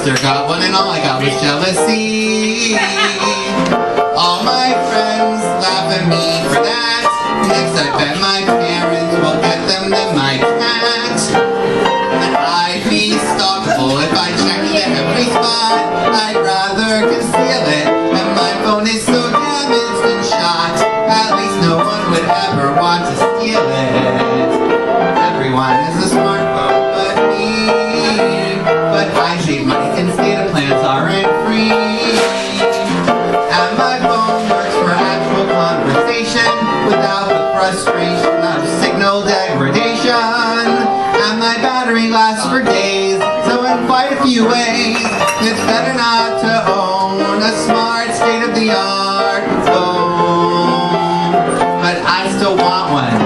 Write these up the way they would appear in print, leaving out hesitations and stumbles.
sister got one and all I got was jealousy. All my friends laugh at me for that. Next I bet my parents will get them my cat. I'd be stalkable if I checked it every spot. I'd rather conceal it. And my phone is so damaged and shot. At least no one would ever want to steal it. Everyone has a smartphone but me. But I save money since data plans aren't free. And my phone works for actual conversation without the frustration of signal degradation. And my battery lasts for days, so in quite a few ways, it's better not to own a smart state-of-the-art phone. But I still want one.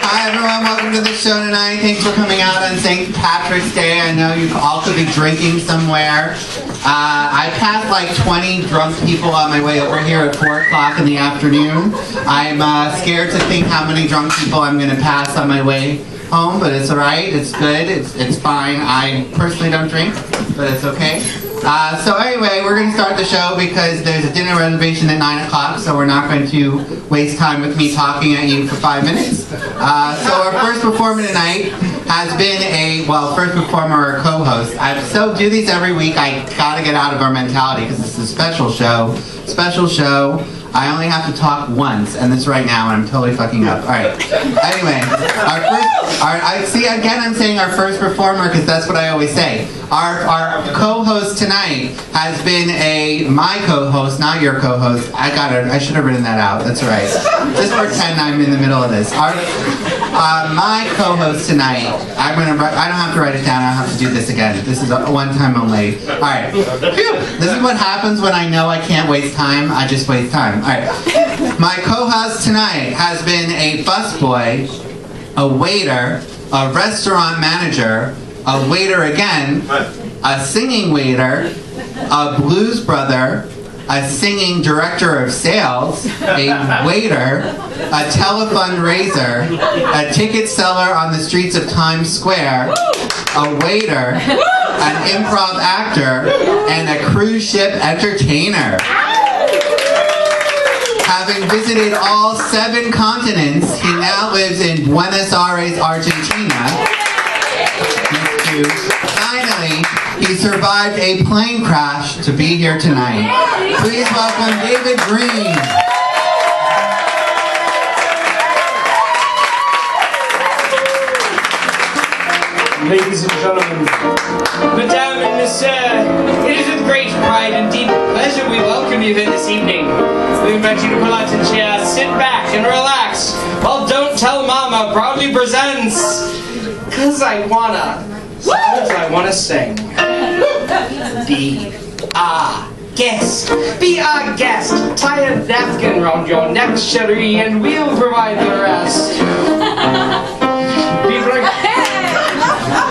Hi everyone, welcome to the show tonight. Thanks for coming out on St. Patrick's Day. I know you all could be drinking somewhere. I passed like 20 drunk people on my way over here at 4 o'clock in the afternoon. I'm scared to think how many drunk people I'm going to pass on my way home, but it's alright, it's good, it's fine. I personally don't drink, but it's okay. So anyway, we're going to start the show because there's a dinner reservation at 9 o'clock, so we're not going to waste time with me talking at you for 5 minutes. So our first performer tonight has been first performer or co-host. I so do these every week. I gotta get out of our mentality because this is a special show. Special show. I only have to talk once, and this right now, and I'm totally fucking up. All right. Anyway, I'm saying our first performer because that's what I always say. Our co-host tonight has been my co-host, not your co-host. I should have written that out. That's all right. Just pretend I'm in the middle of this. My co-host tonight, I don't have to write it down. I don't have to do this again. This is a one-time only. All right. This is what happens when I know I can't waste time. I just waste time. All right. My co-host tonight has been a busboy, a waiter, a restaurant manager, a waiter again, a singing waiter, a blues brother, a singing director of sales, a waiter, a telefundraiser, a ticket seller on the streets of Times Square, a waiter, an improv actor, and a cruise ship entertainer. Having visited all 7 continents, he now lives in Buenos Aires, Argentina. Finally, he survived a plane crash to be here tonight. Please welcome David Green. Ladies and gentlemen, Madame and Monsieur, it is with great pride and deep pleasure we welcome you here this evening. We invite you to pull out a chair, sit back and relax, while Don't Tell Mama proudly presents Cause I Wanna Sing. Be our guest. Be our guest. Tie a napkin round your neck, Cherie, and we'll provide the rest.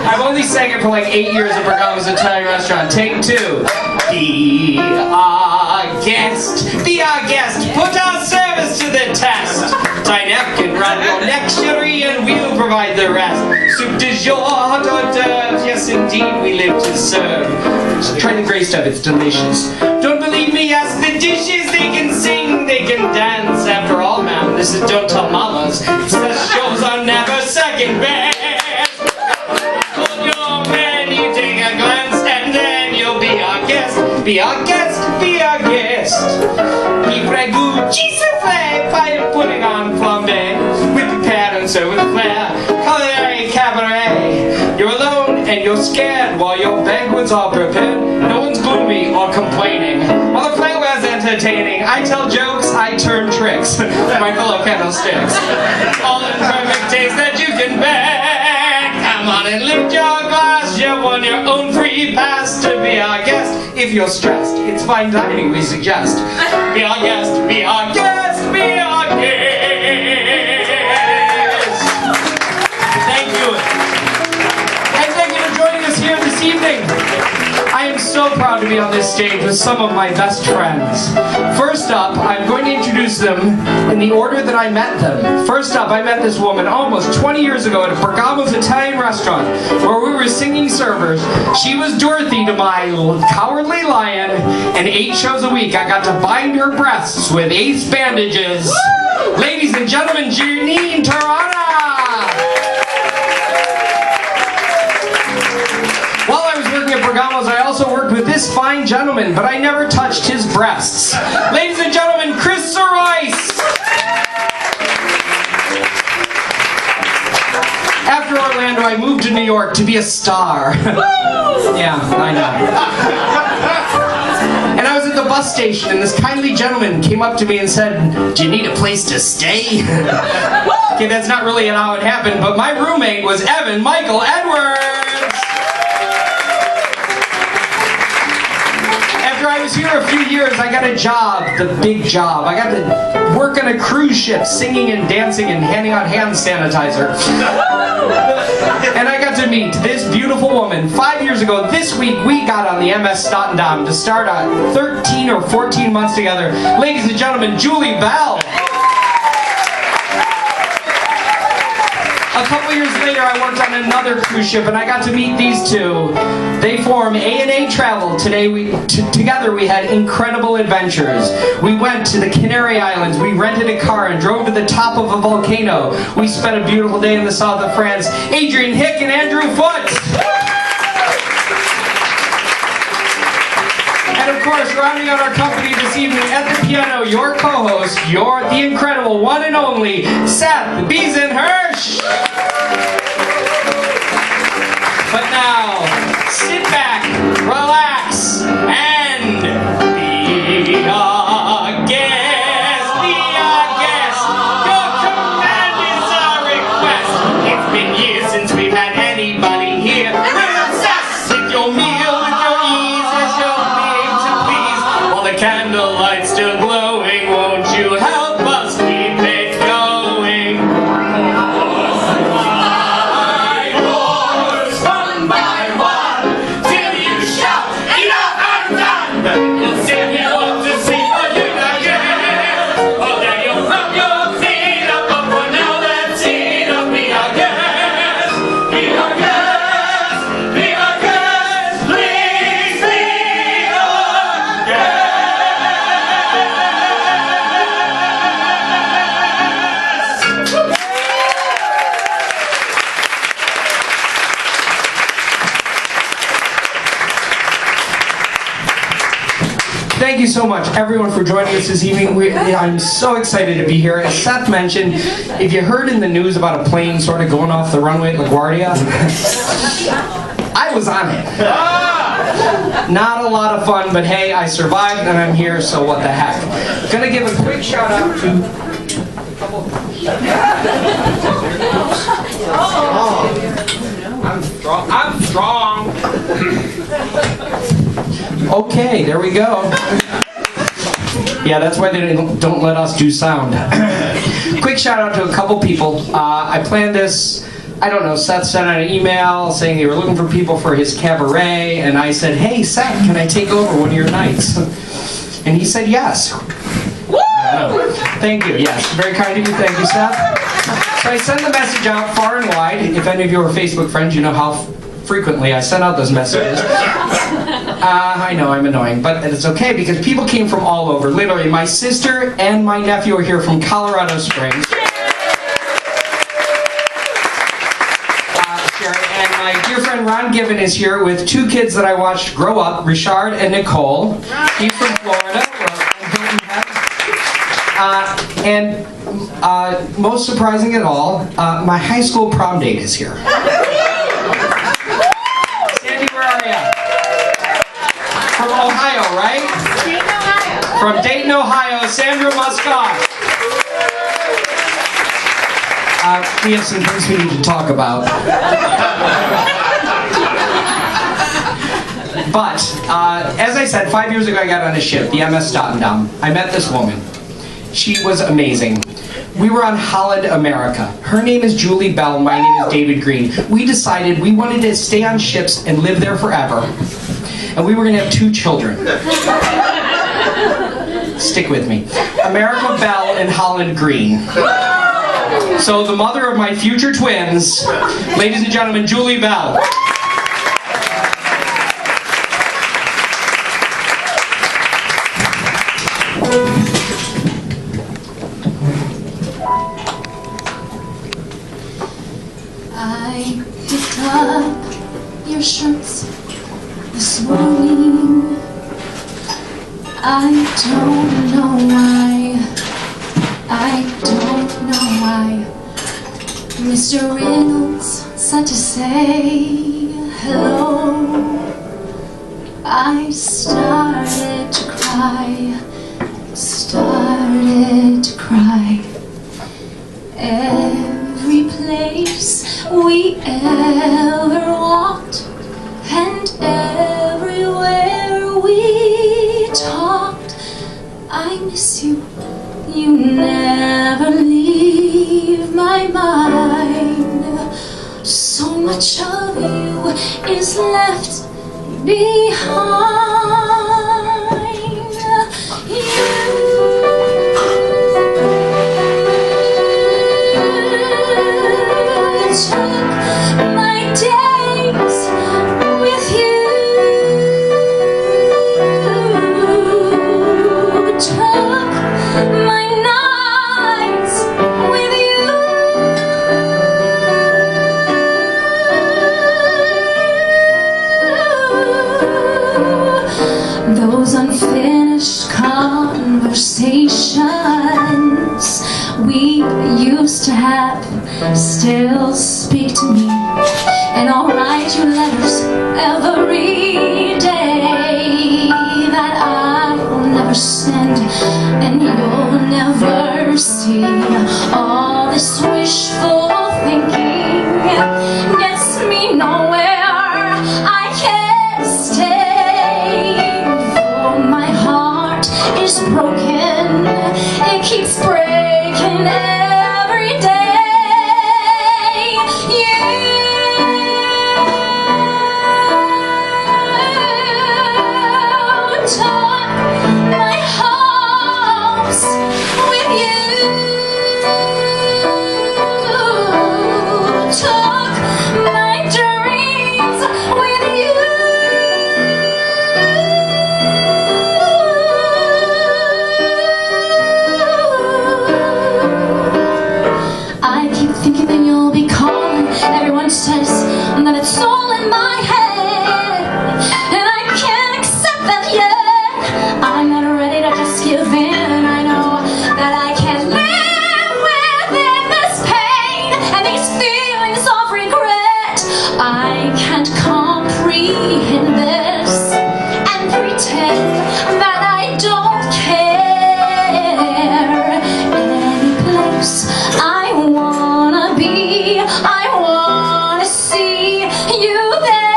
I've only sang it for like 8 years at Bergama's Italian restaurant. Take 2. Be our guest. Be our guest. Put our service to the test. Tie napkin round your neck, Cherie, and we'll provide the rest. Soup du jour, hot hors d'oeuvres. Yes, indeed, we live to serve. Just try the gray stuff, it's delicious. Don't believe me, ask the dishes. They can sing, they can dance. After all, ma'am, this is Don't Tell Mamas. The shows are never second best. Hold your menu, take a glance, and then you'll be our guest. Be our guest, be our guest. Beef ragout, cheese soufflé, pie and pudding on flambe. With the pad and serve with flair. Culinary cabaret. You're alone and you're scared while your banquets are prepared. No one's gloomy or complaining. While the playware's entertaining, I tell jokes, I turn tricks. My fellow candlesticks. All in perfect taste that you can beg. Come on and lift your glass. You won your own free pass to be our guest. If you're stressed, it's fine dining we suggest. Be our guest, be our guest, be our guest. Thank you. And thank you for joining us here this evening. I am so proud to be be on this stage with some of my best friends. First up, I'm going to introduce them in the order that I met them. First up, I met this woman almost 20 years ago at a Bergamo's Italian restaurant where we were singing servers. She was Dorothy to my Cowardly Lion, and 8 shows a week I got to bind her breasts with ace bandages. Ladies and gentlemen, Janine Tarana! While I was working at Bergamo's, I also worked with this fine gentleman, but I never touched his breasts. Ladies and gentlemen, Chris Rice! After Orlando, I moved to New York to be a star. Yeah, I know. And I was at the bus station, and this kindly gentleman came up to me and said, "Do you need a place to stay?" Okay, that's not really how it happened, but my roommate was Evan Michael Edwards! After I was here a few years, I got a job, the big job. I got to work on a cruise ship, singing and dancing and handing out hand sanitizer. And I got to meet this beautiful woman. 5 years ago, this week, we got on the MS Stottendam to start 13 or 14 months together. Ladies and gentlemen, Julie Bell. A couple years later, I worked on another cruise ship, and I got to meet these two. They form A&A Travel. Together we had incredible adventures. We went to the Canary Islands. We rented a car and drove to the top of a volcano. We spent a beautiful day in the south of France. Adrian Hick and Andrew Foote. And of course, rounding out our company this evening at the piano, your co-host, the incredible one and only Seth Biesenhirsch. But now, sit back, relax, and be our guest, be our guest. Your command is our request. It's been years since we've had anybody here. We're obsessed with your meal, with your ease, as you're made to please. While the candlelight's still glowing, won't you help us keep it going? Thank you so much, everyone, for joining us this evening. I'm so excited to be here. As Seth mentioned, if you heard in the news about a plane sort of going off the runway at LaGuardia, I was on it. Not a lot of fun, but hey, I survived and I'm here, so what the heck. Gonna give a quick shout out to a couple. I'm strong. Okay, there we go. Yeah, that's why they don't let us do sound. Quick shout out to a couple people. I planned this, I don't know, Seth sent out an email saying they were looking for people for his cabaret, and I said, "Hey Seth, can I take over one of your nights?" And he said yes. Thank you, yes. Very kind of you, thank you, Seth. So I sent the message out far and wide. If any of you are Facebook friends, you know how frequently I send out those messages. I know I'm annoying, but it's okay because people came from all over. Literally, my sister and my nephew are here from Colorado Springs. And my dear friend Ron Given is here with 2 kids that I watched grow up, Richard and Nicole. He's from Florida. And most surprising of all, my high school prom date is here. Sandy, where are you? From Ohio, right? Dayton, Ohio. From Dayton, Ohio, Sandra Muscott. We have some things we need to talk about. But, as I said, 5 years ago I got on a ship, the MS Stottendam. I met this woman. She was amazing. We were on Holland America. Her name is Julie Bell, my name is David Green. We decided we wanted to stay on ships and live there forever. and we were gonna have 2 children. Stick with me. America Bell and Holland Green. So the mother of my future twins, ladies and gentlemen, Julie Bell. I picked up your shirts this morning. I don't know why. I don't know why. Mr. Reynolds said to say hello. I started to cry. Started to cry. Every place we ever walked, and everywhere we talked, I miss you. You never leave my mind. So much of you is left behind. Those unfinished conversations we used to have still speak to me, and I'll write you letters every day that I will never send, and you'll never see. All this wishful thinking gets me nowhere. I can't stay. Is broken, it keeps breaking every day. You took my hopes with you, took my dreams with you. Thinking that you'll be calling. Everyone says that it's all in my head, and I can't accept that yet. I'm not ready to just give in. I know that I can't live within this pain and these feelings of regret. I can't comprehend this and pretend that I don't care. Any place I wanna be, I wanna see you there.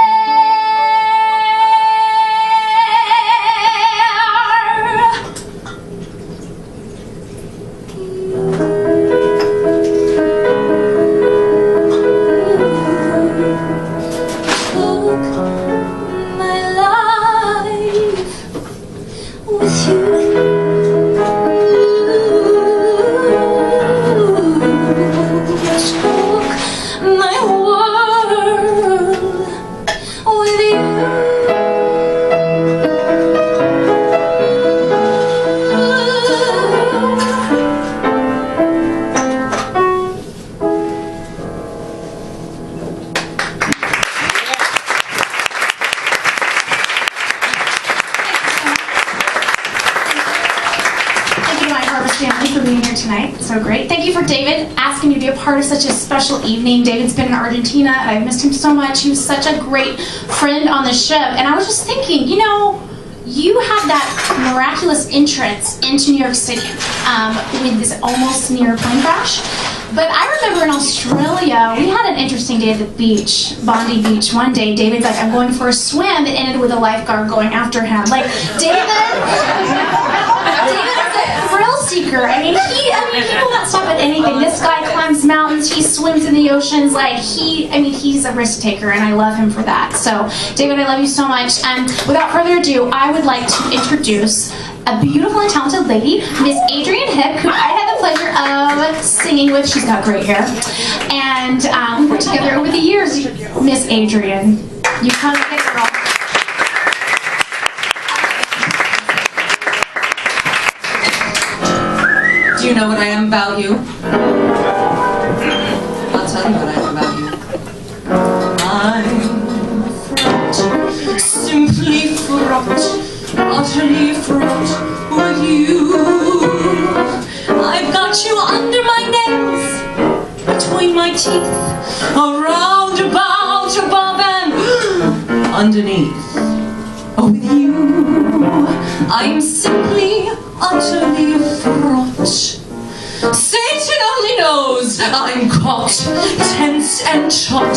Took my life with you. My world with you. Thank you to my Harvest family for being here tonight. So great. Thank you for David asking me to be a part of such a special evening. David's been in Argentina and I've missed him so much. He was such a great friend on the ship. And I was just thinking, you know, you had that miraculous entrance into New York City with this almost near plane crash. But I remember in Australia, we had an interesting day at the beach, Bondi Beach. One day, David's like, I'm going for a swim. It ended with a lifeguard going after him. Like, David is a real seeker. I mean, he will not stop at anything. This guy climbs mountains, he swims in the oceans, he's a risk taker, and I love him for that. So, David, I love you so much. And without further ado, I would like to introduce a beautiful and talented lady, Miss Adrienne Hipp, who I had the pleasure of singing with. She's got great hair. And we worked together over the years. Miss Adrienne, you come and get girl. Do you know what I am about you? I'll tell you what I am about you. I'm fraught, simply fraught, utterly fraught with you. I've got you under my nails, between my teeth, around, about, above, and underneath. Oh, with you, I'm simply, utterly fraught. Satan only knows I'm caught, tense and taut,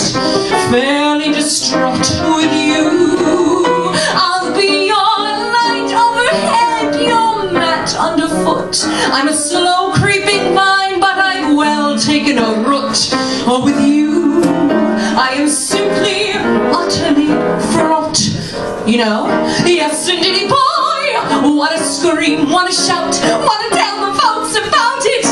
fairly distraught with you. I'll be your light overhead, your mat underfoot. I'm a slow creeping vine, but I've well taken a root. Oh, with you, I am simply, utterly fraught. You know, yes indeedy boy, what a scream, what a shout, what a tell the folks about it.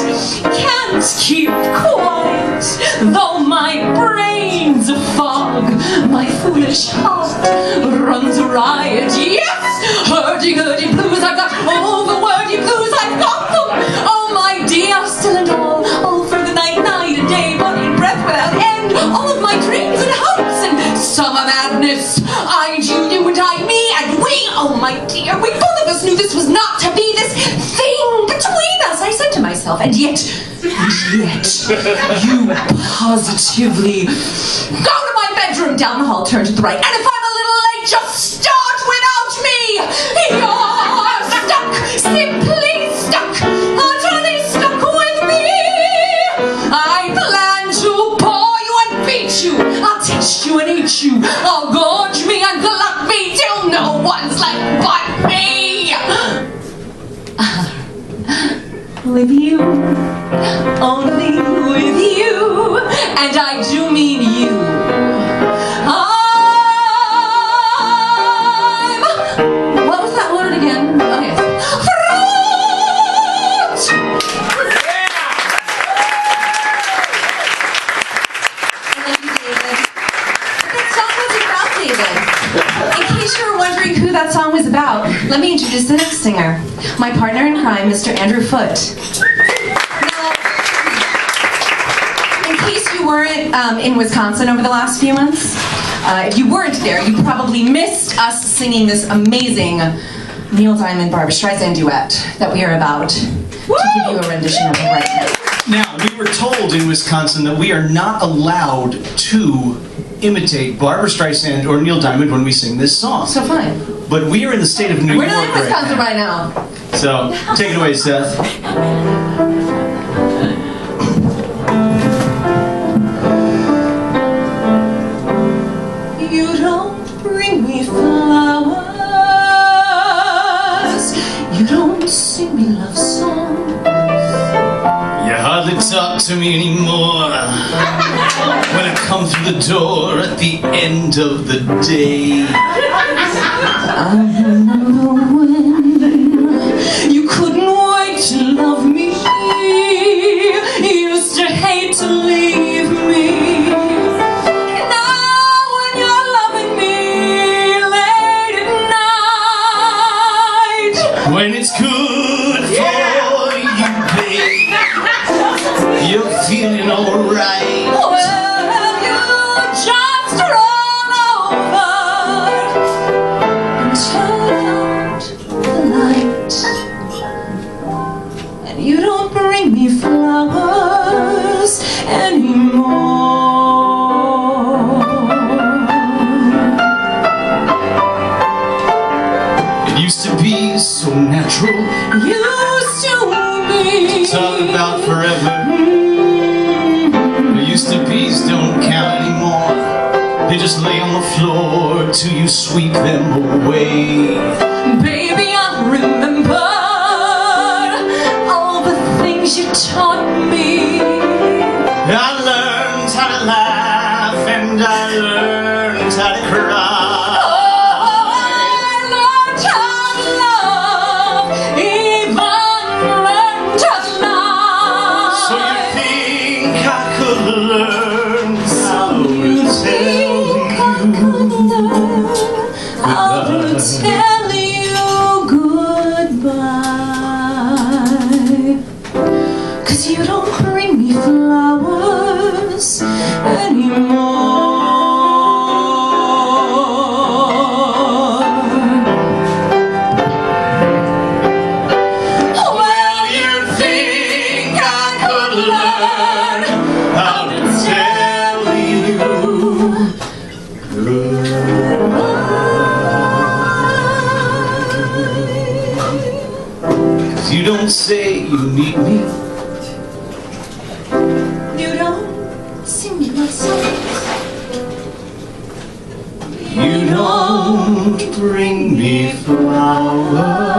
Can't keep quiet, though my brain's a fog, my foolish heart runs riot. Yes, hurdy-gurdy blues, I've got all the wordy blues, I've got them. Oh my dear, still and all for the night, night and day, body and breath without end, all of my dreams and hopes and summer madness. I, you and I, me and we, oh my dear, we both of us knew this was not to be, this thing between us, I said to myself, and yet, you positively go to my bedroom, down the hall, turn to the right, and if I'm a little late, just start without me. You're stuck, simply stuck, utterly stuck with me. I plan to bore you and beat you, I'll teach you and eat you, I'll gorge me and glut me till no one's left but me. With you, only with you, and I do mean you. What was that word again? Okay. Fruit! I love you, David. But that song wasn't about David. In case you were wondering who that song was about, let me introduce the next singer, my partner in crime, Mr. Andrew Foote. Now, in case you weren't in Wisconsin over the last few months, if you weren't there, you probably missed us singing this amazing Neil Diamond Barbra Streisand duet that we are about to give you a rendition of right now. Now, we were told in Wisconsin that we are not allowed to imitate Barbra Streisand or Neil Diamond when we sing this song. So fine. But we are in the state of New York We're not in Wisconsin right now. So, take it away, Seth. You don't bring me flowers. You don't sing me love songs. You hardly talk to me anymore when I come through the door at the end of the day. I remember when you couldn't wait to love me. You used to hate to leave me. Now when you're loving me late at night, When it's good for you, babe, you're feeling alright. well, you just roll over and turn out the light. And you don't bring me flowers anymore. It used to be so natural, Used to be. talk about forever. The used to be's don't count anymore. They just lay on the floor till you sweep them away. Baby, I remember all you taught me. I learned how to laugh and I learned how to cry. Oh, I learned how to love, even learned how to lie. So you think I could learn how to tell you goodbye? 'Cause you don't bring me flowers anymore. Well, you think I could learn how to tell you goodbye. 'Cause you don't say you need me. You don't sing me my songs. You don't bring me flowers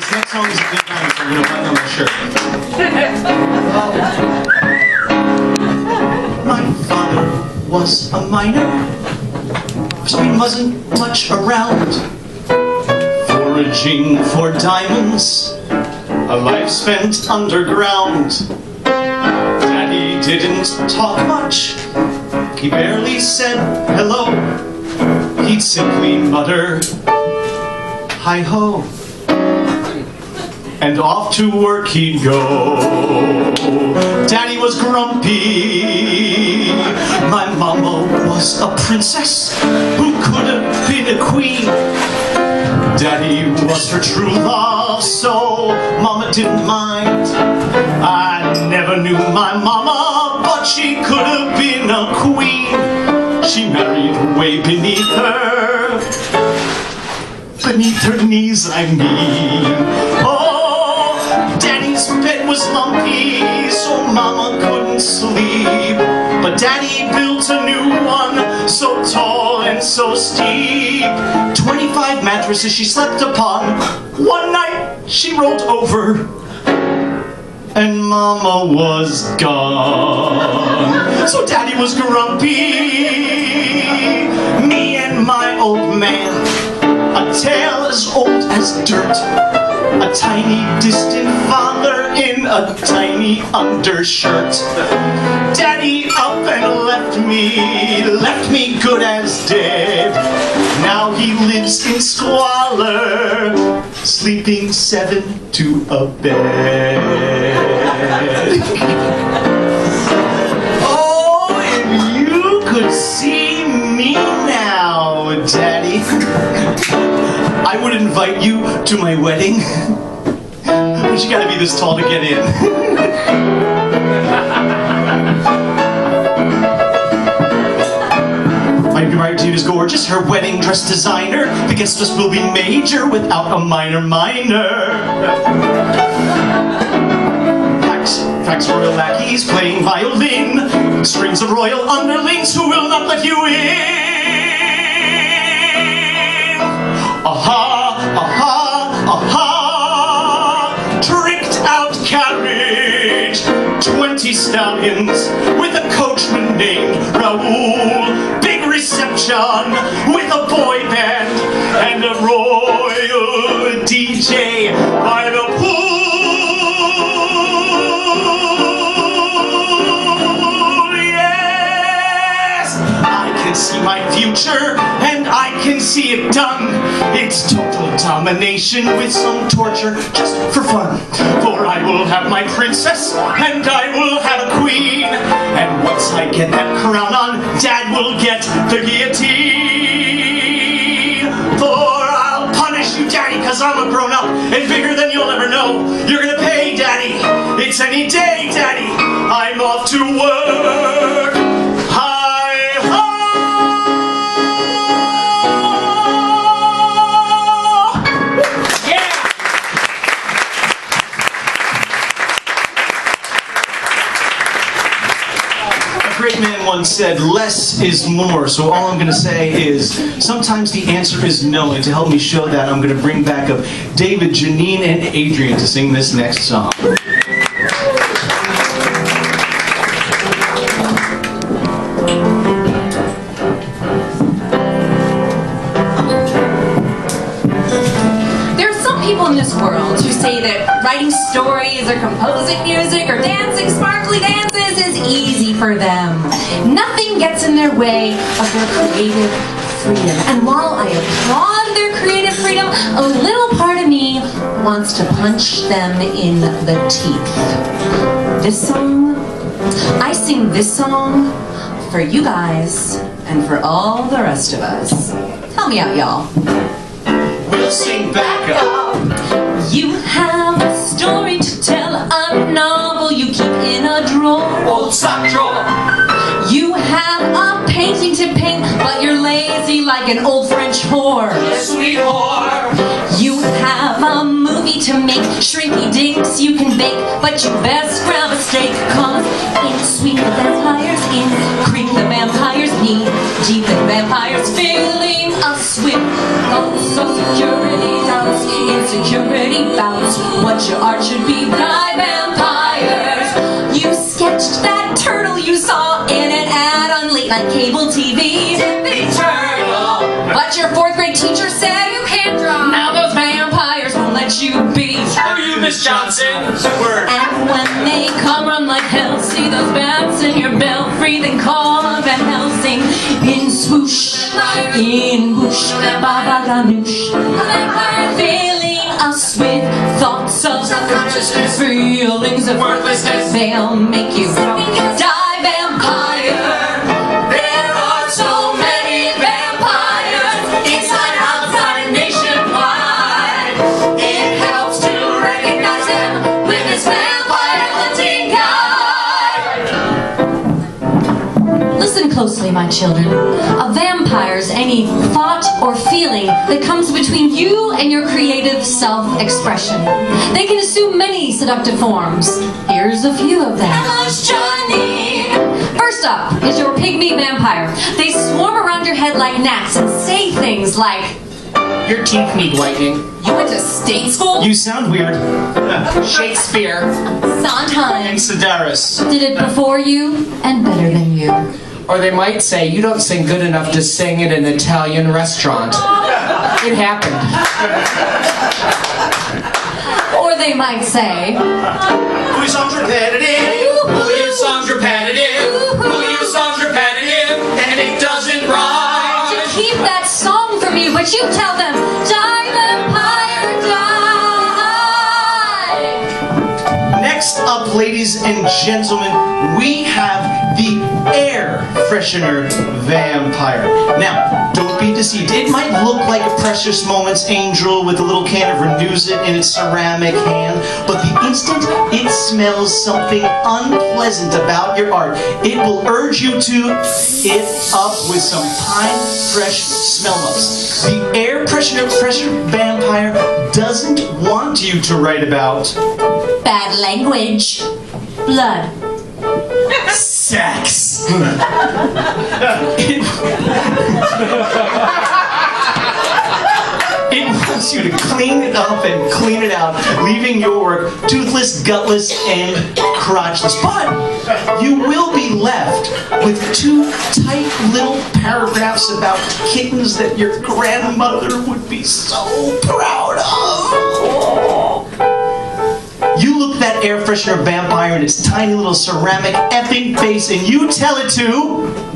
This next song is a good time, so I'm gonna button on my shirt. My father was a miner, so he wasn't much around. Foraging for diamonds, a life spent underground. Daddy didn't talk much, he barely said hello. He'd simply mutter, hi-ho, and off to work he'd go. Daddy was grumpy. My mama was a princess who could have been a queen. Daddy was her true love, so mama didn't mind. I never knew my mama, but she could have been a queen. She married way beneath her knees, I mean. Oh, Daddy's bed was lumpy, so mama couldn't sleep. But Daddy built a new one, so tall and so steep. 25 mattresses she slept upon. One night she rolled over, and mama was gone. So Daddy was grumpy. Me and my old man, a tale as old as dirt. A tiny distant father in a tiny undershirt. Daddy up and left me good as dead. Now he lives in squalor, sleeping 7 to a bed. Oh, if you could see me now, Daddy, I would invite you to my wedding. But you gotta be this tall to get in. My bride is gorgeous, her wedding dress designer. The guest list will be major without a minor. Facts royal lackeys playing violin. Strings of royal underlings who will not let you in. Aha, aha, aha. Tricked out carriage. 20 stallions with a coachman named Raoul. Big reception with a boy band and a royal DJ by the pool. Yes, I can see my future and I can see it done. It's total domination with some torture just for fun. For I will have my princess and I will have a queen. And once I get that crown on, Dad will get the guillotine. For I'll punish you, Daddy, cause I'm a grown up and bigger than you'll ever know. You're gonna pay, Daddy. It's any day, Daddy. I'm off to work. great man once said, less is more. So all I'm going to say is, sometimes the answer is no. And to help me show that, I'm going to bring back up David, Janine, and Adrian to sing this next song. In this world who say that writing stories or composing music or dancing sparkly dances is easy for them. Nothing gets in their way of their creative freedom. And while I applaud their creative freedom, a little part of me wants to punch them in the teeth. This song, I sing this song for you guys and for all the rest of us. Help me out, y'all. We'll sing back up. You have a story to tell, a novel you keep in a drawer. Old sock drawer. You have a painting to paint, but you're lazy like an old French whore. Sweet whore. You have a movie to make, shrinky dinks you can bake, but you best grab a steak, cause in Sweet the Vampires Inn, Creep the Vampires Knee, Deep the Vampires feeling us with thoughts of security doubts, insecurity bouts, what your art should be by vampires. You sketched that turtle you saw in an ad on late night cable TV. Tippy turtle. But your 4th grade teacher said you can't draw. Now those vampires won't let you be. Screw you, Miss Johnson. Word. And when they come run like hell, see those bats in your belfry, then call Van Helsing in swoosh, in whoosh, baba ganoush. Filling us with thoughts of Self-consciousness. feelings of Worthlessness. They'll make you die vampire. There are so many vampires inside, outside, nationwide. It helps to recognize them with this vampire hunting guide. Listen closely, my children. A vampire's any thought or feeling that comes between you and your creative self-expression. They can assume many seductive forms. Here's a few of them. First up is your pygmy vampire. They swarm around your head like gnats and say things like, Your teeth need whitening. you went to state school? You sound weird. Shakespeare. And Sondheim Sedaris. did it before you and better than you. Or they might say, you don't sing good enough to sing at an Italian restaurant. It happened. Or they might say, Who songs repetitive? Who your songs repetitive? Who your songs repetitive? And it doesn't rhyme. to keep that song from you, but you tell them, die vampire, die! Next up, ladies and gentlemen, we have the air freshener vampire. Now, don't be deceived. It might look like a Precious Moments angel with a little can of Renuzit in its ceramic hand, but the instant it smells something unpleasant about your art, it will urge you to it up with some pine fresh smell ups. The air freshener vampire doesn't want you to write about Bad language. Blood. sex. It wants you to clean it up and clean it out, leaving your work toothless, gutless, and crotchless. But you will be left with 2 tight little paragraphs about kittens that your grandmother would be so proud of. You look that air freshener vampire in its tiny little ceramic effing face and you tell it to...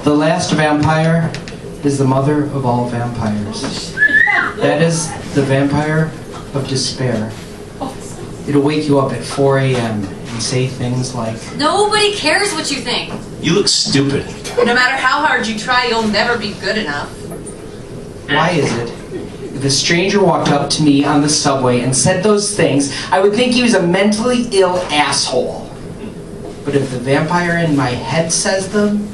The last vampire is the mother of all vampires. That is the vampire of despair. It'll wake you up at 4 a.m. and say things like, Nobody cares what you think. You look stupid. No matter how hard you try, you'll never be good enough. why is it if a stranger walked up to me on the subway and said those things, I would think he was a mentally ill asshole. But if the vampire in my head says them,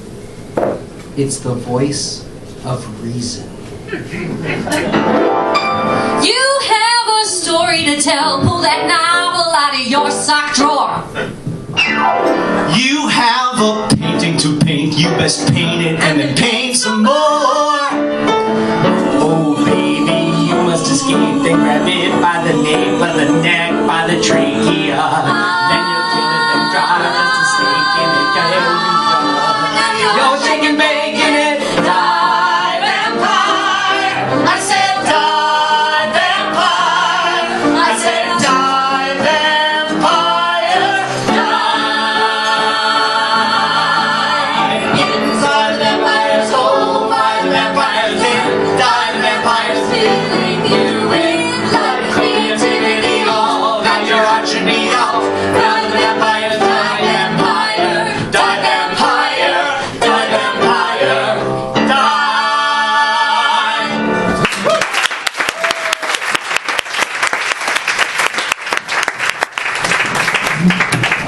it's the voice of reason. You have a story to tell. Pull that novel out of your sock drawer. You have a painting to paint. You best paint it and then paint some more. Oh baby, you must escape. Then grab it by the nape, by the neck, by the trachea. Then you kill it, then drive just a stake in it. You're shaking, baking it. Die, vampire. I said die, vampire. I said die, vampire. Die. Inside the vampire's hole, by the vampire's in. Die, the vampire's feeling you in. Like creativity, all got your archery off. Die, the vampire's die, vampire. Die, vampire. Die, vampire. Die.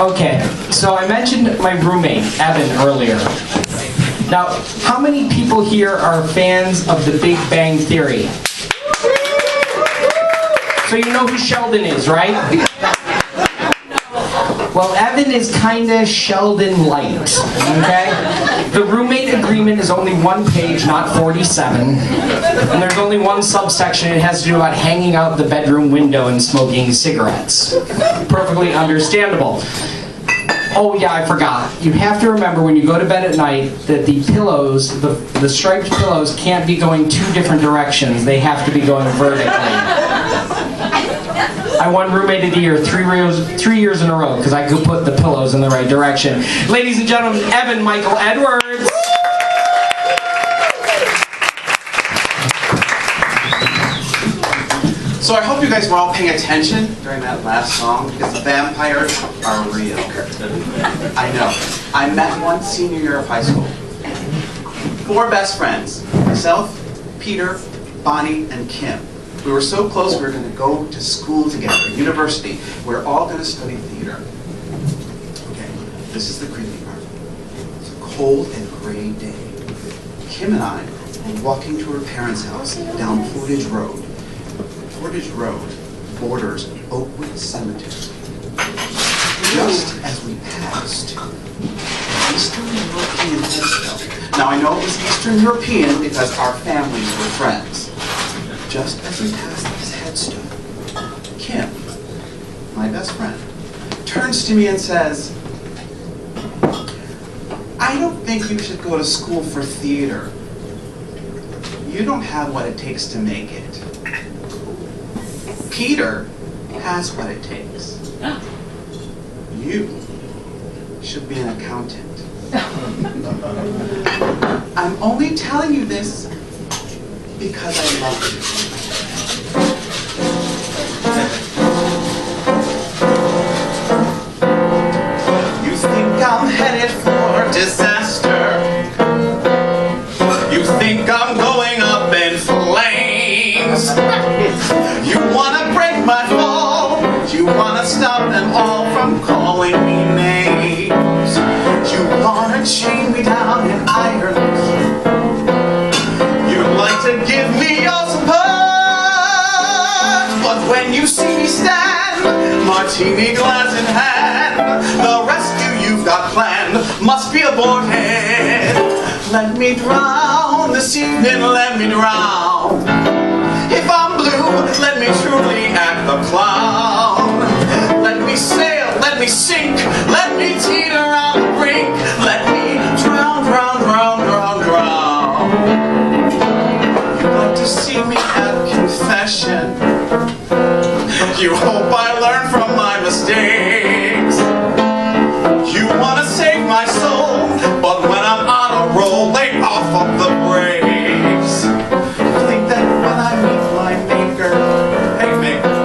Okay, so I mentioned my roommate, Evan, earlier. Now, how many people here are fans of The Big Bang Theory? So you know who Sheldon is, right? Well, Evan is kinda Sheldon light, okay? The roommate agreement is only 1 page, not 47. And there's only one subsection. It has to do about hanging out the bedroom window and smoking cigarettes. Perfectly understandable. Oh yeah, I forgot. You have to remember when you go to bed at night that the pillows, the striped pillows can't be going 2 different directions. They have to be going vertically. I won Roommate of the Year 3 years in a row because I could put the pillows in the right direction. Ladies and gentlemen, Evan Michael Edwards. So I hope you guys were all paying attention during that last song because vampires are real. I know. I met one senior year of high school. 4 best friends. Myself, Peter, Bonnie, and Kim. We were so close we were going to go to school together, university. We're all going to study theater. Okay, this is the creepy part. It's a cold and gray day. Kim and I were walking to her parents' house down Portage Road. Portage Road borders Oakwood Cemetery. Just as we passed Eastern European headstone. Now I know it was Eastern European because our families were friends. Just as we passed this headstone, Kim, my best friend, turns to me and says, I don't think you should go to school for theater. You don't have what it takes to make it. Peter has what it takes. You should be an accountant. I'm only telling you this because I love you. You think I'm headed for disaster. You think I'm going up in flames. You wanna break my fall. You wanna stop them all from calling me names. You wanna chain me down in irons. You'd like to give me your support. But when you see me stand, martini glass in hand, the rescue you've got planned must be aborted. Let me drown this evening, let me drown. If I'm blue, let me truly act the clown. Let me sail, let me sink, let me teeter on the brink. Let me drown, drown, drown, drown, drown. You'd like to see me at confession. You hope I learn from my mistakes. You want to save my soul, but when I'm on a roll, lay off of the brakes. Think that when I meet my maker, hey maker,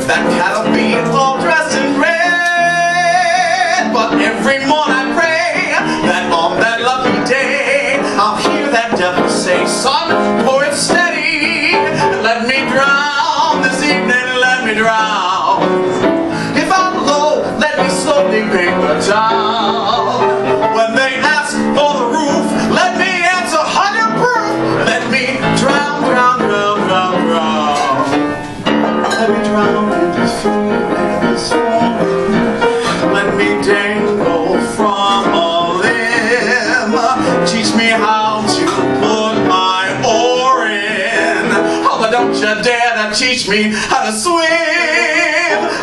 that cat'll be all dressed in red. But every morn I pray that on that lucky day, I'll hear that devil say, son, pour it steady, and let me drown this evening, let me drown. If I'm low, let me slowly paper down. When they ask for the roof, let me answer 100 proof. to dare to teach me how to swim.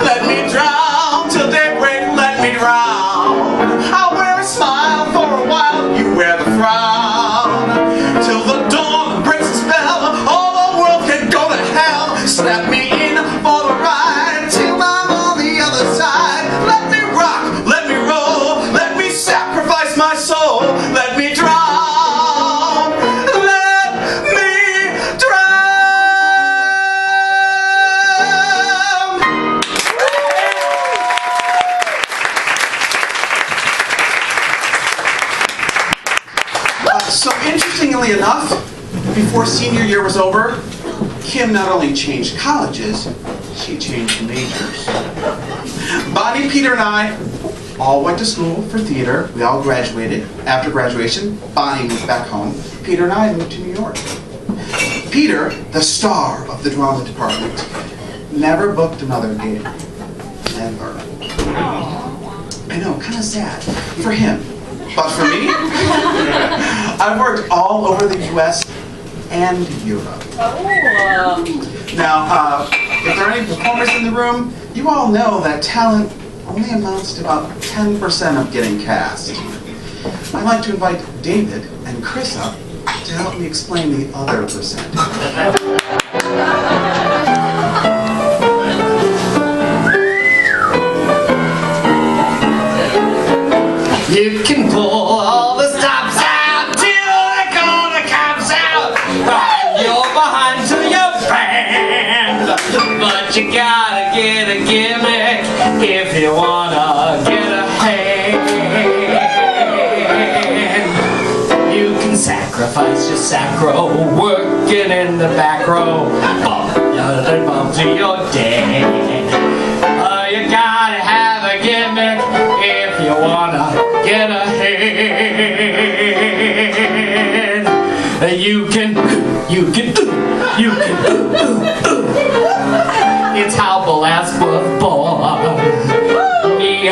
Let me drown till daybreak, let me drown. I'll wear a smile for a while, you wear the frown. Till the dawn breaks the spell, all the world can go to hell. Snap me in for the ride till I'm on the other side. Let me rock, let me roll, let me sacrifice my soul. Let me drown. So interestingly enough, before senior year was over, Kim not only changed colleges, she changed majors. Bonnie, Peter, and I all went to school for theater. We all graduated. After graduation, Bonnie moved back home. Peter and I moved to New York. Peter, the star of the drama department, never booked another gig. Never. I know, kind of sad for him. But for me, I've worked all over the US and Europe. Now, if there are any performers in the room, you all know that talent only amounts to about 10% of getting cast. I'd like to invite David and Chris up to help me explain the other percentage. You can pull all the stops out till the corner comes out. Ride your behind to your band, but you gotta get a gimmick if you wanna get ahead. You can sacrifice your sacro, working in the back row, bump to your dad. You gotta have a gimmick if you wanna get ahead. You can. It's how Bolas was born. Me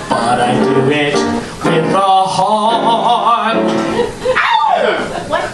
but I do it with a horn. What?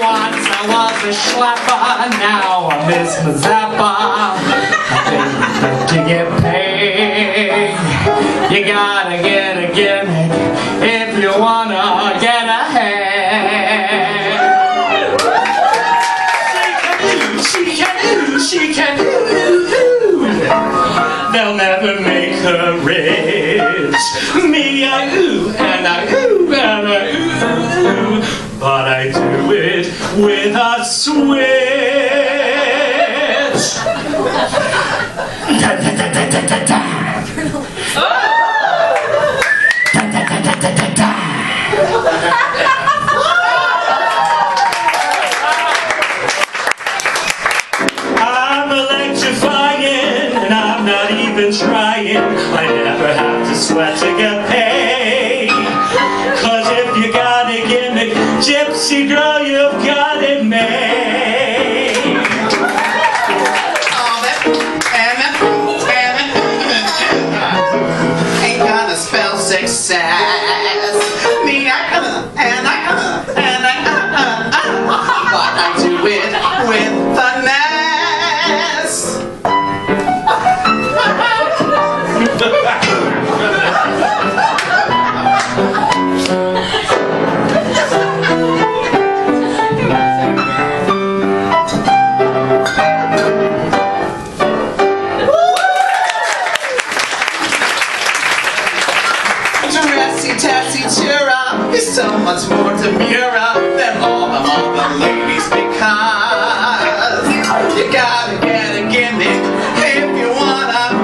Once I was a schlapper, now I'm Miss Mazappa. I think to get paid, you gotta get a gimmick if you wanna get ahead. She can do. They'll never make her rich. Me, I ooh, and I ooh, and I ooh. But I do it with a switch. I'm electrifying, and I'm not even trying. I never have to sweat to get paid. 'Cause if you got a gimmick, gypsy girl, you've got it made. Ain't gonna spell success. Me, but I do it with finesse. Is so much more demure than all the ladies, because you gotta get a gimmick if you wanna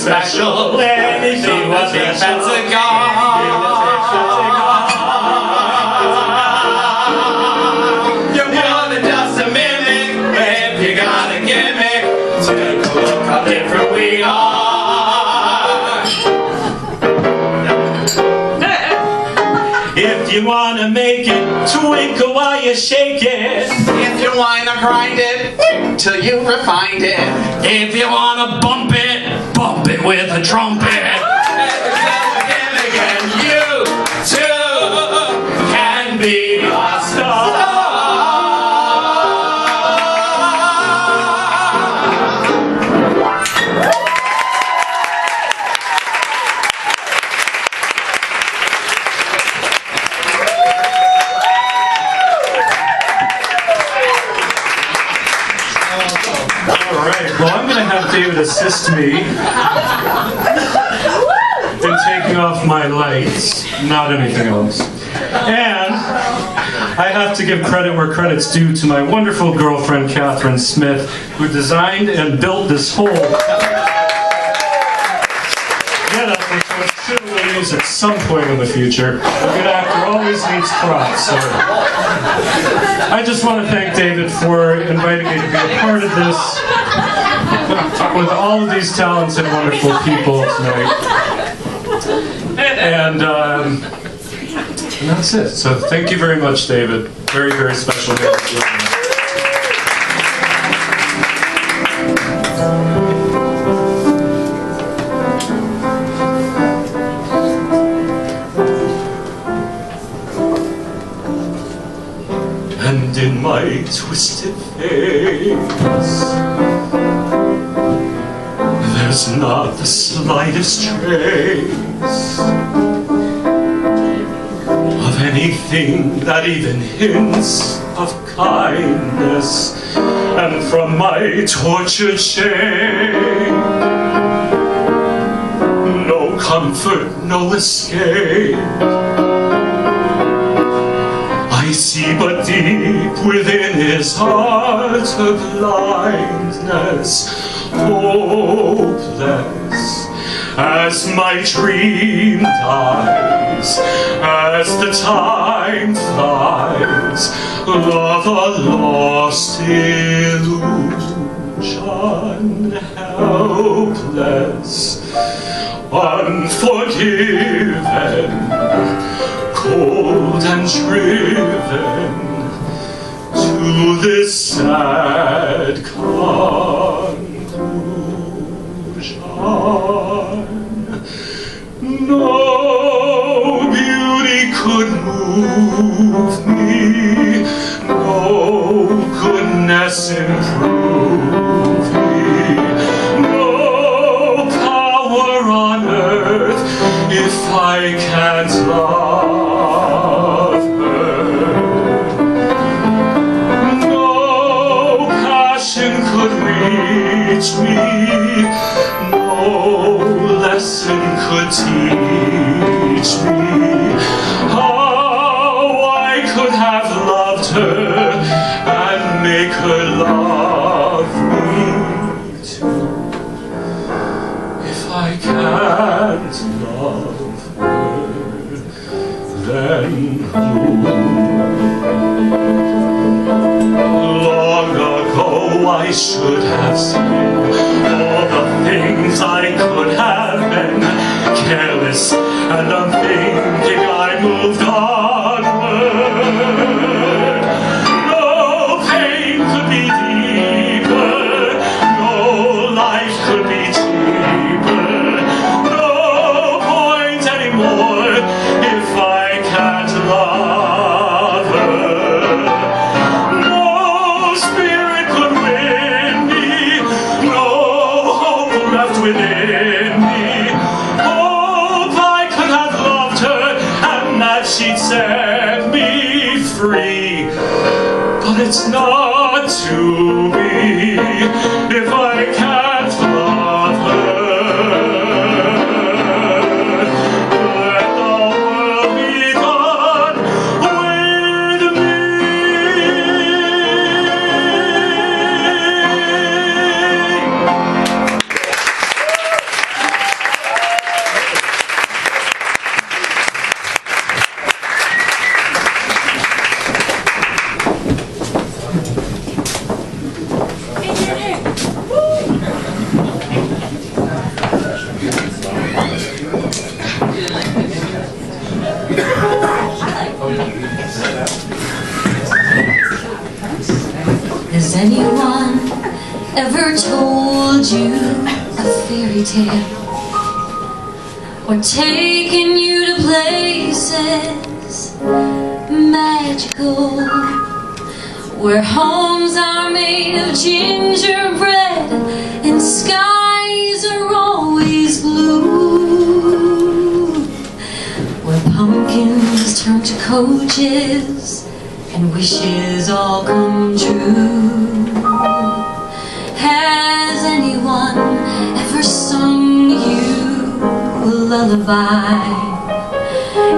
special. Anything was big fat cigar. You're more than just a mimic. If you got a gimmick, take a look how different we are. If you wanna make it, twinkle while you shake it. If you wanna grind it, till you refined it. If you wanna bump it with a trumpet. And you too Can be a star. Alright, well I'm going to have David assist me in taking off my lights, not anything else. And I have to give credit where credit's due to my wonderful girlfriend, Catherine Smith, who designed and built this whole getup, which I'm sure we'll use at some point in the future. A good actor always needs props, so I just want to thank David for inviting me to be a part of this with all of these talented, wonderful people tonight. And that's it. So thank you very much, David. Very, very special day. And in my twisted face, there's not the slightest trace of anything that even hints of kindness. And from my tortured shame, no comfort, no escape. I see but deep within his heart a blindness, hopeless, as my dream dies, as the time flies of a lost illusion, helpless, unforgiven, cold and driven to this sad conclusion. No beauty could move me, no goodness improve me, no power on earth if I can't love her. No passion could reach me, no lesson could teach me how I could have loved her and make her love me too. If I can't love her, then who? Long ago I should have seen all the things I could have been. Careless and unthinking I moved onward. No pain could be deeper, no life could be cheaper, no point anymore if I can't love her. No spirit could win me, no hope left within me. Hope I could have loved her and that she'd set me free. But it's not to be if I can't love her. Let the world be done with me. Has anyone ever told you a fairy tale? Or taken you to places magical, where homes are made of gingerbread and skies are always blue, where pumpkins turn to coaches and wishes all come true? Has anyone ever sung you a lullaby?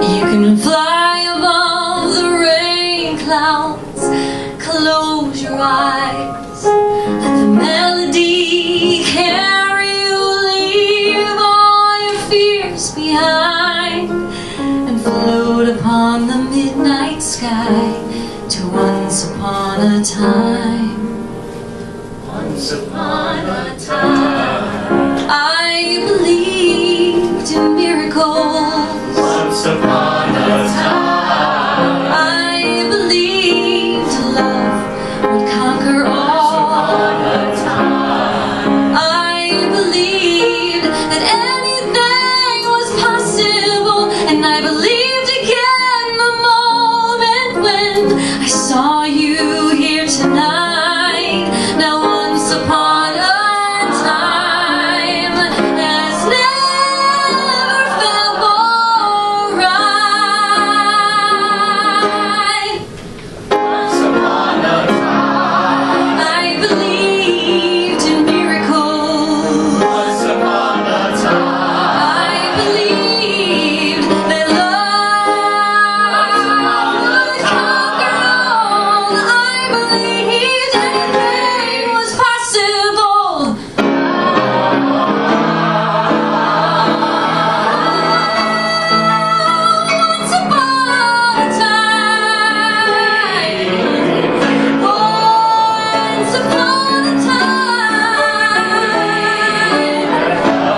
You can fly above the rain clouds, close your eyes, let the melody carry you, leave all your fears behind, and float upon the midnight sky to once upon a time. Once upon a time, I believed in miracles. Once upon a time, I believed love would conquer all. I believed that anything was possible, and I believed again the moment when I saw you here tonight. Now once upon a time has never felt more right. once upon a time, I believed in miracles. once upon a time, I believed that love would conquer all. I believed anything was possible. Once upon a time. Once upon a time.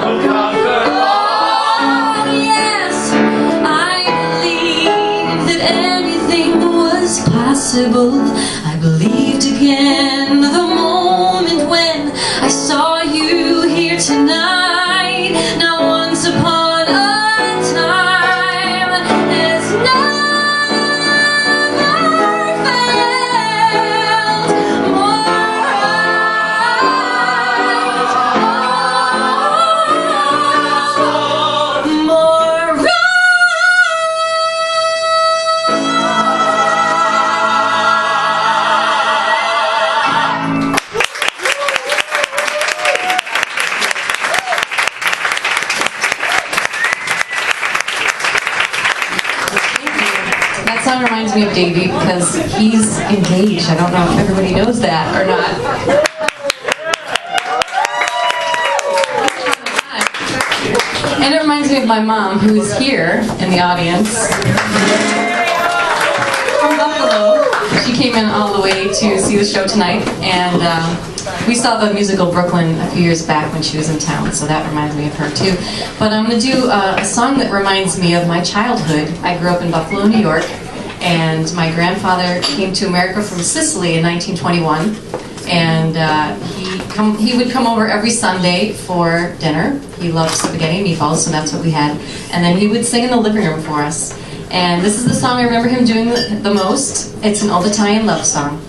would conquer Oh, yes, I believed that anything was possible. I believed again the moment when I saw you here tonight. Now once upon a time has never felt more right. More right. That song reminds me of Davey because he's engaged. I don't know if everybody knows that or not. And it reminds me of my mom, who is here in the audience from Buffalo. She came in all the way to see the show tonight, and we saw the musical Brooklyn a few years back when she was in town, so that reminds me of her too. But I'm going to do a song that reminds me of my childhood. I grew up in Buffalo, New York, and my grandfather came to America from Sicily in 1921, and he would come over every Sunday for dinner. He loved spaghetti and meatballs, so that's what we had. And then he would sing in the living room for us. And this is the song I remember him doing the most. It's an old Italian love song.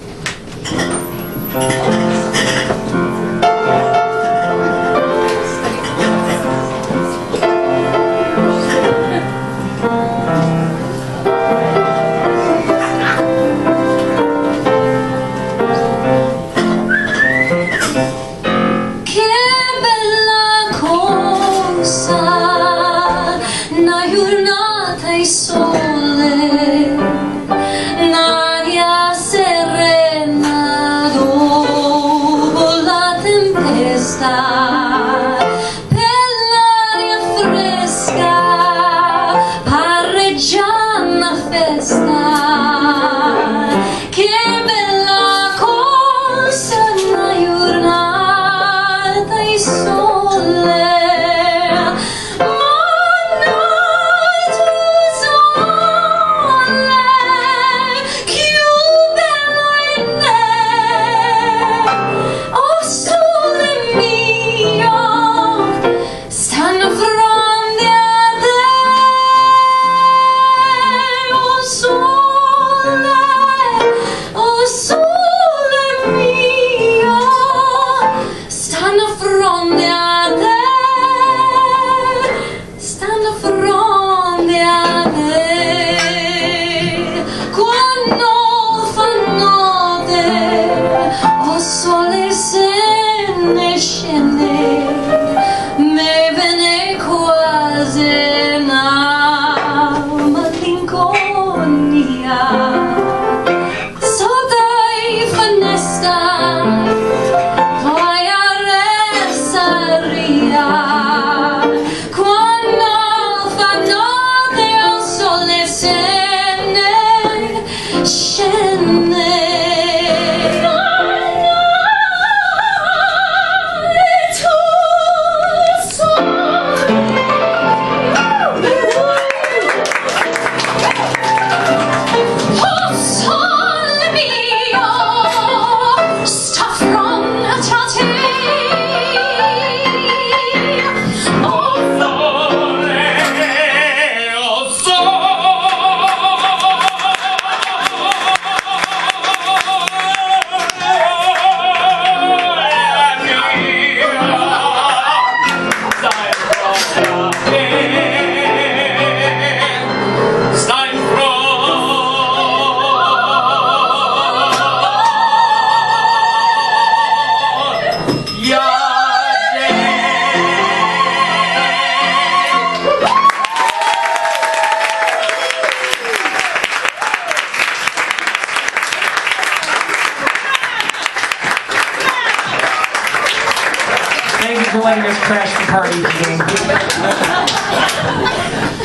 Thank you for letting us crash the party again.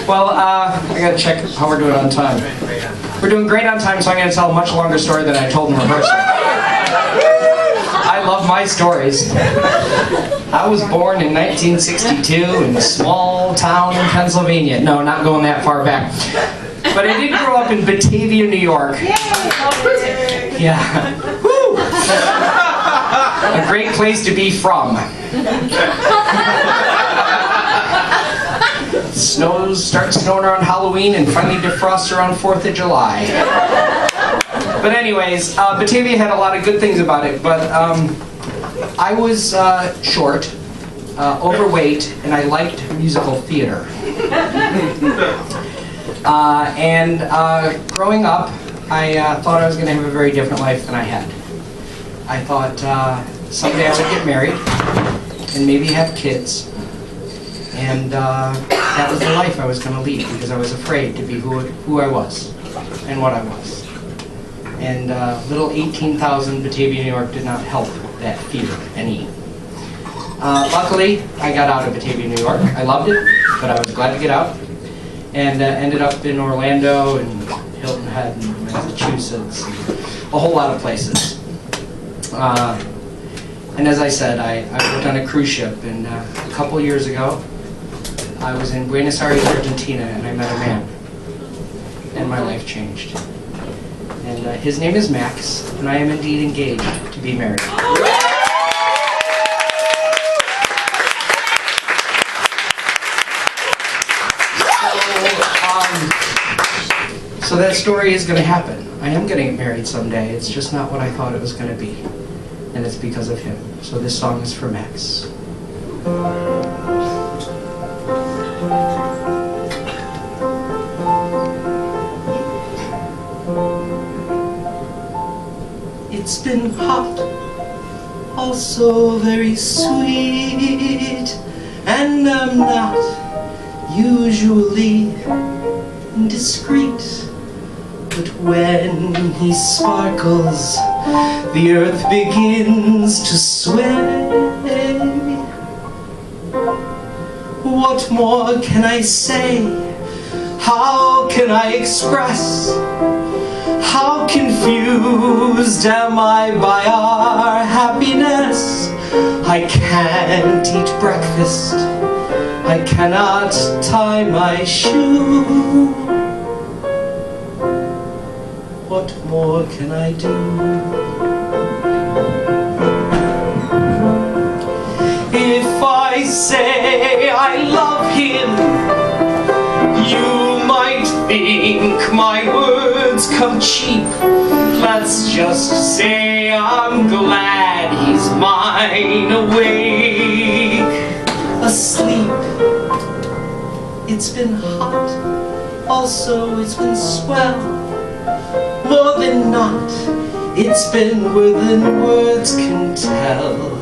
Well, I gotta check how we're doing on time. We're doing great on time, so I'm gonna tell a much longer story than I told in rehearsal. I love my stories. I was born in 1962 in a small town in Pennsylvania. No, not going that far back. But I did grow up in Batavia, New York. Yeah. Woo! A great place to be from. Starts snowing around Halloween and finally defrosts around 4th of July. But anyways, Batavia had a lot of good things about it, but I was short, overweight, and I liked musical theater. Growing up, I thought I was going to have a very different life than I had. I thought someday I would get married and maybe have kids. And that was the life I was going to lead because I was afraid to be who I was and what I was. And little 18,000 Batavia, New York did not help that fear any. Luckily, I got out of Batavia, New York. I loved it, but I was glad to get out. And ended up in Orlando and Hilton Head and Massachusetts and a whole lot of places. And as I said, I worked on a cruise ship, and a couple years ago, I was in Buenos Aires, Argentina, and I met a man, and my life changed. And his name is Max, and I am indeed engaged to be married. So that story is going to happen. I am going to get married someday. It's just not what I thought it was going to be. And it's because of him. So this song is for Max. It's been hot, also very sweet, and I'm not usually discreet. But when he sparkles, the earth begins to sway. What more can I say? How can I express? How confused am I by our happiness? I can't eat breakfast. I cannot tie my shoe. What more can I do? If I say I love him, you might think my words come cheap. Let's just say I'm glad he's mine, awake, asleep. It's been hot, also it's been swell. More than not, it's been more than words can tell.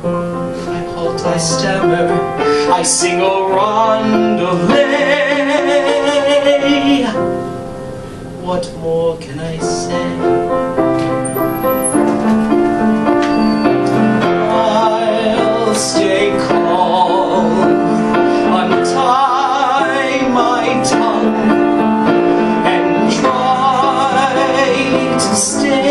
I halt, I stammer, I sing a rondelay. What more can I say? I'll stay calm, untie my tongue, and try to stay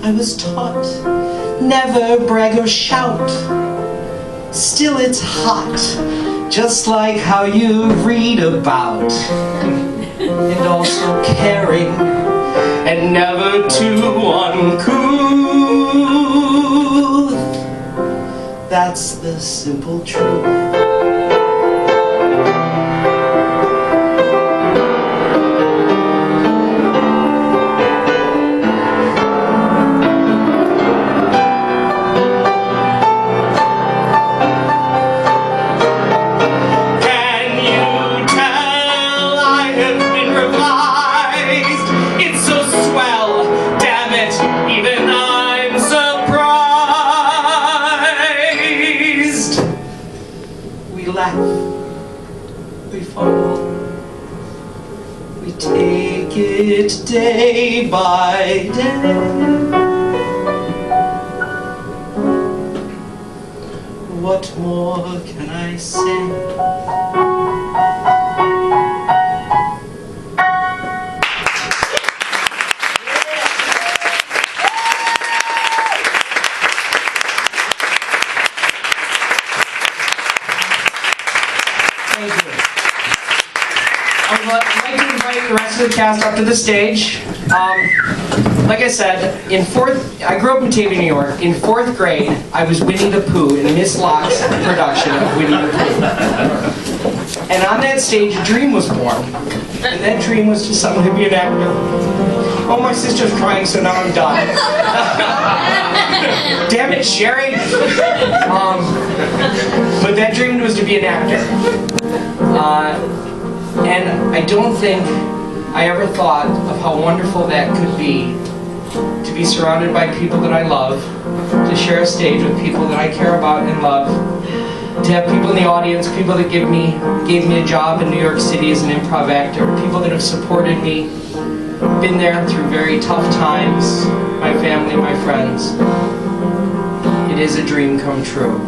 I was taught, never brag or shout. Still it's hot, just like how you read about. And also caring, and never too uncouth. That's the simple truth. We fumble, we take it day by day. What more can I say? Thank you. I'd like to invite the rest of the cast up to the stage. Like I said, I grew up in Batavia, New York. In 4th grade, I was Winnie the Pooh in Miss Locke's production of Winnie the Pooh. And on that stage, a dream was born. And that dream was just something to be an actor. Oh, my sister's crying, so now I'm done. Damn it, Sherry! But that dream was to be an actor. And I don't think I ever thought of how wonderful that could be, to be surrounded by people that I love, to share a stage with people that I care about and love, to have people in the audience, people that gave me a job in New York City as an improv actor, people that have supported me, been there through very tough times, my family, my friends. It is a dream come true.